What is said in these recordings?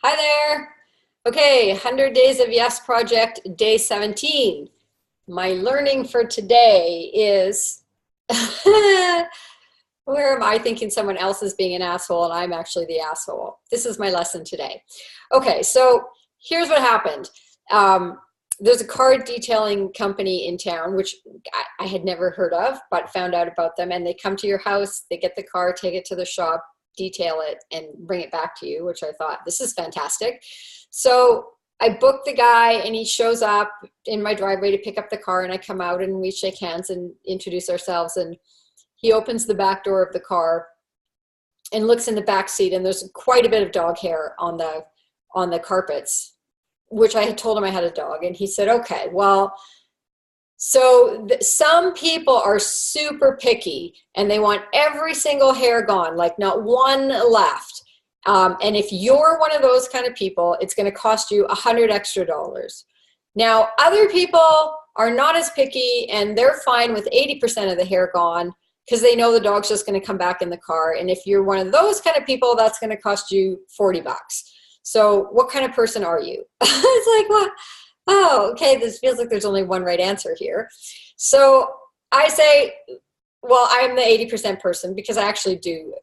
Hi there. Okay, 100 Days of Yes Project, day 17. My learning for today is where am I thinking someone else is being an asshole and I'm actually the asshole? This is my lesson today. Okay, so here's what happened. Um, there's a car detailing company in town, which I had never heard of, but found out about them. And they come to your house, they get the car, take it to the shop, detail it, and bring it back to you, which I thought, this is fantastic. So I booked the guy, and he shows up in my driveway to pick up the car, and I come out and we shake hands and introduce ourselves. And he opens the back door of the car and looks in the back seat, and there's quite a bit of dog hair on the carpets, which I had told him I had a dog. And he said, okay, well, so some people are super picky and they want every single hair gone, like not one left. And if you're one of those kind of people, it's going to cost you $100 extra. Now, other people are not as picky and they're fine with 80% of the hair gone because they know the dog's just going to come back in the car. And if you're one of those kind of people, that's going to cost you $40. So what kind of person are you? It's like, what? Oh, okay, this feels like there's only one right answer here. So I say, well, I'm the 80% person because I actually do.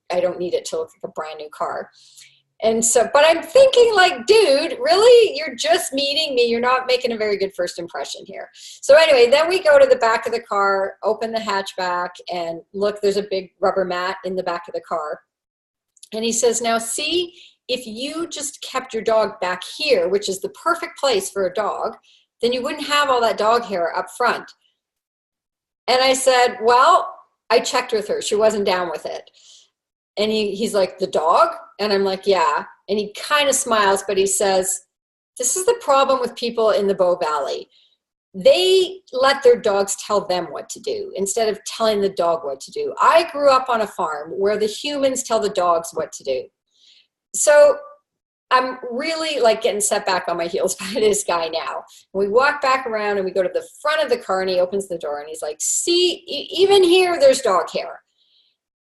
I don't need it to look like a brand new car. And so, but I'm thinking like, dude, really? You're just meeting me. You're not making a very good first impression here. So anyway, then we go to the back of the car, open the hatchback, and look, there's a big rubber mat in the back of the car. And he says, now see, if you just kept your dog back here, which is the perfect place for a dog, then you wouldn't have all that dog hair up front. And I said, well, I checked with her. She wasn't down with it. And he's like, the dog? And I'm like, yeah. And he kind of smiles, but he says, this is the problem with people in the Bow Valley. They let their dogs tell them what to do instead of telling the dog what to do. I grew up on a farm where the humans tell the dogs what to do. So I'm really like getting set back on my heels by this guy now. We walk back around and we go to the front of the car and he opens the door and he's like, see, even here, there's dog hair.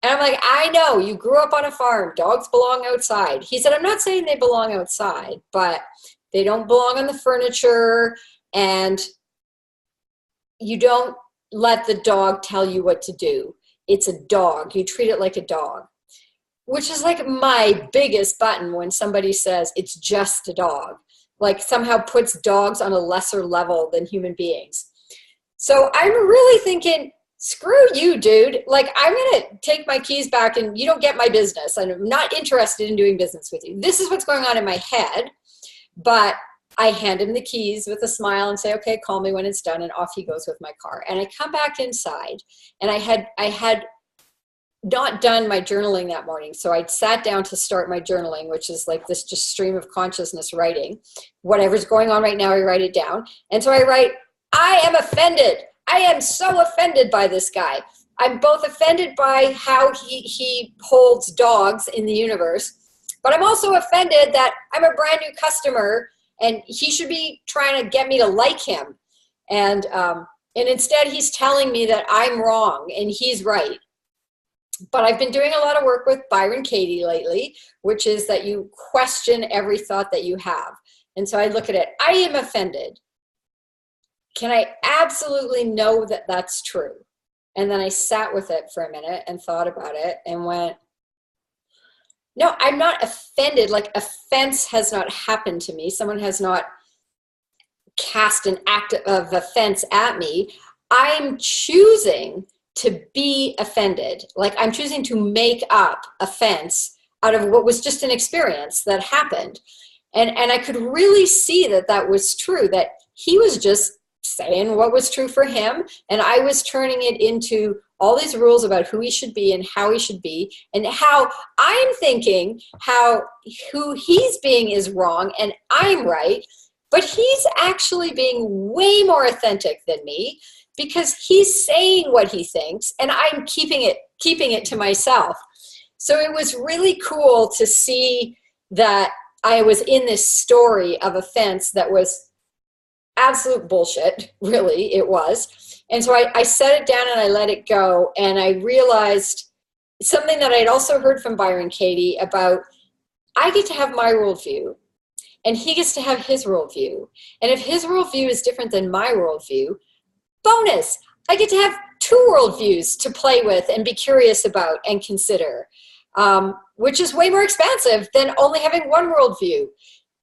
And I'm like, I know, you grew up on a farm. Dogs belong outside. He said, I'm not saying they belong outside, but they don't belong on the furniture. And you don't let the dog tell you what to do. It's a dog. You treat it like a dog, which is like my biggest button when somebody says it's just a dog, like somehow puts dogs on a lesser level than human beings. So I'm really thinking, screw you, dude. Like, I'm going to take my keys back and you don't get my business. I'm not interested in doing business with you. This is what's going on in my head. But I hand him the keys with a smile and say, okay, call me when it's done. And off he goes with my car. And I come back inside and I had not done my journaling that morning. So I sat down to start my journaling, which is like this just stream of consciousness writing. Whatever's going on right now, I write it down. And so I write, I am offended. I am so offended by this guy. I'm both offended by how he holds dogs in the universe, but I'm also offended that I'm a brand new customer and he should be trying to get me to like him. And instead he's telling me that I'm wrong and he's right. But I've been doing a lot of work with Byron Katie lately, which is that you question every thought that you have. And so I look at it, I am offended. Can I absolutely know that that's true? And then I sat with it for a minute and thought about it and went, no, I'm not offended. Like, offense has not happened to me. Someone has not cast an act of offense at me. I'm choosing to be offended. Like, I'm choosing to make up offense out of what was just an experience that happened. And I could really see that that was true, that he was just saying what was true for him, and I was turning it into all these rules about who he should be and how he should be, and how I'm thinking how who he's being is wrong and I'm right, but he's actually being way more authentic than me because he's saying what he thinks and I'm keeping it to myself. So it was really cool to see that I was in this story of offense that was absolute bullshit, really, it was. And so I set it down and I let it go. And I realized something that I'd also heard from Byron Katie about I get to have my worldview, and he gets to have his worldview. And if his worldview is different than my worldview, bonus, I get to have two worldviews to play with and be curious about and consider, which is way more expansive than only having one worldview.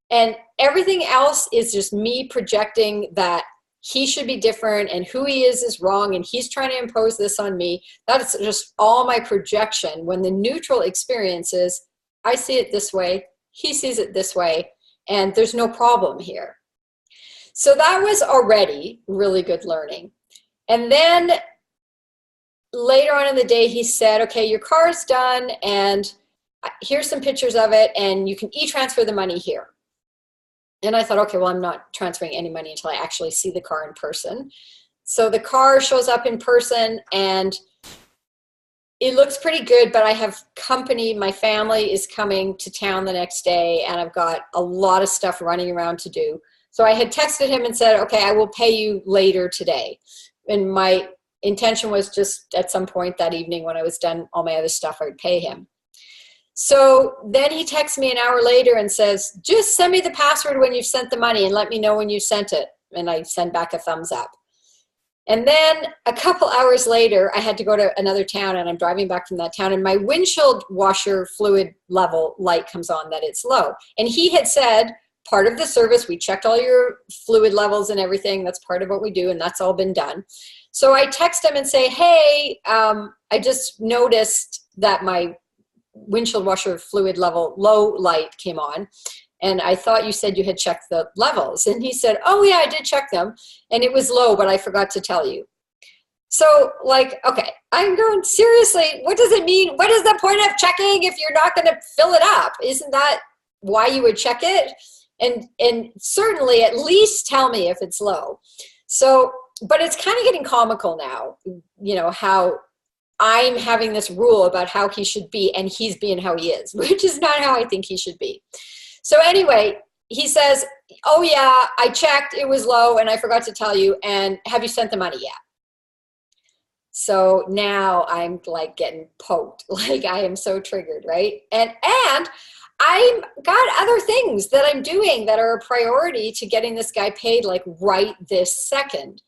And everything else is just me projecting that he should be different and who he is wrong and he's trying to impose this on me. That's just all my projection, when the neutral experience is, I see it this way, he sees it this way, and there's no problem here. So that was already really good learning. And then later on in the day, he said, okay, your car's done, and here's some pictures of it, and you can e-transfer the money here. And I thought, okay, well, I'm not transferring any money until I actually see the car in person. So the car shows up in person, and it looks pretty good, but I have company. My family is coming to town the next day, and I've got a lot of stuff running around to do. So I had texted him and said, okay, I will pay you later today. And my intention was just at some point that evening when I was done all my other stuff, I would pay him. So then he texts me an hour later and says, just send me the password when you've sent the money and let me know when you sent it. And I send back a thumbs up. And then a couple hours later, I had to go to another town, and I'm driving back from that town, and my windshield washer fluid level light comes on that it's low. And he had said, part of the service, we checked all your fluid levels and everything. That's part of what we do, and that's all been done. So I text him and say, hey, I just noticed that my windshield washer fluid level low light came on, and I thought you said you had checked the levels. And he said, oh yeah, I did check them, and it was low, but I forgot to tell you. So like, okay, I'm going, seriously, what does it mean? What is the point of checking if you're not going to fill it up? Isn't that why you would check it? And certainly at least tell me if it's low. So, but it's kind of getting comical now, you know, how I'm having this rule about how he should be, and he's being how he is, which is not how I think he should be. So anyway, he says, oh yeah, I checked, it was low, and I forgot to tell you, and have you sent the money yet? So now I'm like getting poked, like I am so triggered, right? And I've got other things that I'm doing that are a priority to getting this guy paid like right this second.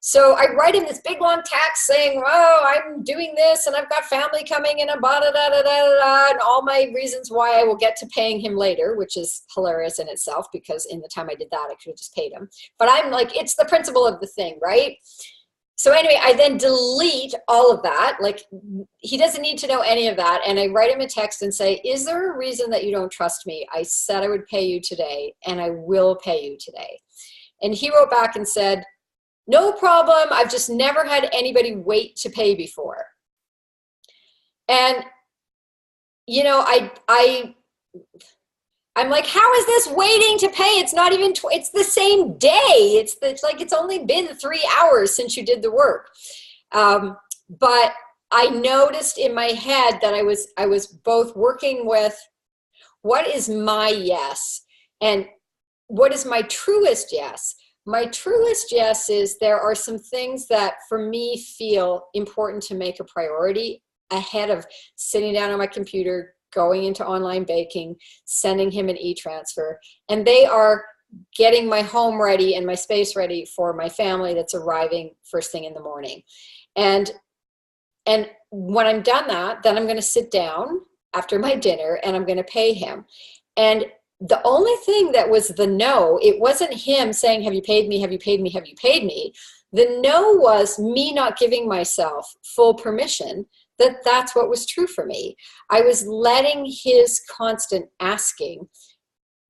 So I write him this big long text saying, oh, I'm doing this, and I've got family coming, and and all my reasons why I will get to paying him later, which is hilarious in itself, because in the time I did that, I could have just paid him. But I'm like, it's the principle of the thing, right? So anyway, I then delete all of that. Like, he doesn't need to know any of that. And I write him a text and say, is there a reason that you don't trust me? I said I would pay you today, and I will pay you today. And he wrote back and said, no problem. I've just never had anybody wait to pay before. And, you know, I'm like, how is this waiting to pay? It's not even, it's the same day. It's like, it's only been 3 hours since you did the work. But I noticed in my head that I was both working with what is my yes and what is my truest yes. My truest yes is there are some things that for me feel important to make a priority ahead of sitting down on my computer, going into online baking, sending him an e-transfer. And they are getting my home ready and my space ready for my family that's arriving first thing in the morning. And when I'm done that, then I'm going to sit down after my dinner and I'm going to pay him. And the only thing that was the no, it wasn't him saying, have you paid me? Have you paid me? Have you paid me? The no was me not giving myself full permission that that's what was true for me. I was letting his constant asking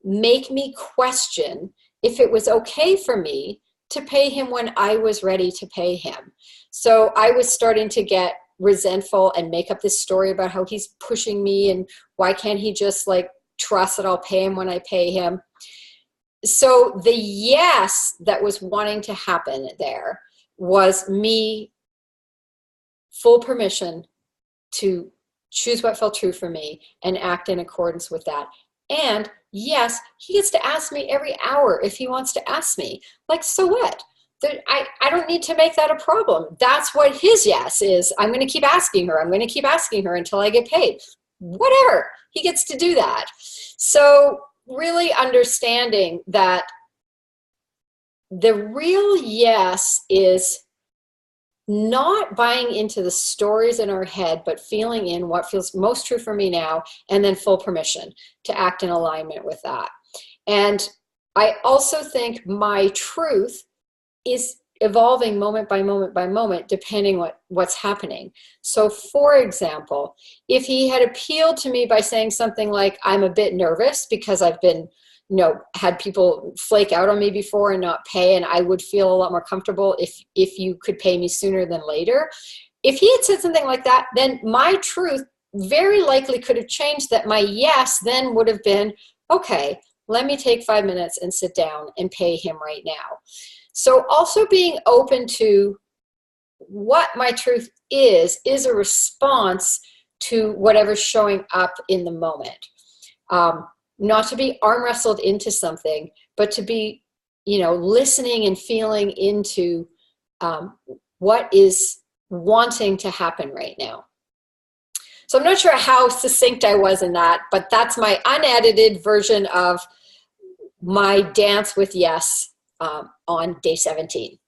make me question if it was okay for me to pay him when I was ready to pay him. So I was starting to get resentful and make up this story about how he's pushing me and why can't he just like trust that I'll pay him when I pay him. So the yes that was wanting to happen there was me full permission to choose what felt true for me and act in accordance with that. And yes, he gets to ask me every hour if he wants to ask me. Like, so what? I don't need to make that a problem. That's what his yes is. I'm going to keep asking her. I'm going to keep asking her until I get paid. Whatever. He gets to do that. So really understanding that the real yes is not buying into the stories in our head, but feeling in what feels most true for me now, and then full permission to act in alignment with that. And I also think my truth is evolving moment by moment by moment, depending what's happening. So for example, if he had appealed to me by saying something like, I'm a bit nervous because I've been, had people flake out on me before and not pay, and I would feel a lot more comfortable if you could pay me sooner than later. If he had said something like that, then my truth very likely could have changed, that my yes then would have been, okay, let me take 5 minutes and sit down and pay him right now. So also being open to what my truth is a response to whatever's showing up in the moment. Not to be arm wrestled into something, but to be, listening and feeling into what is wanting to happen right now. So I'm not sure how succinct I was in that, but that's my unedited version of my dance with yes on day 17.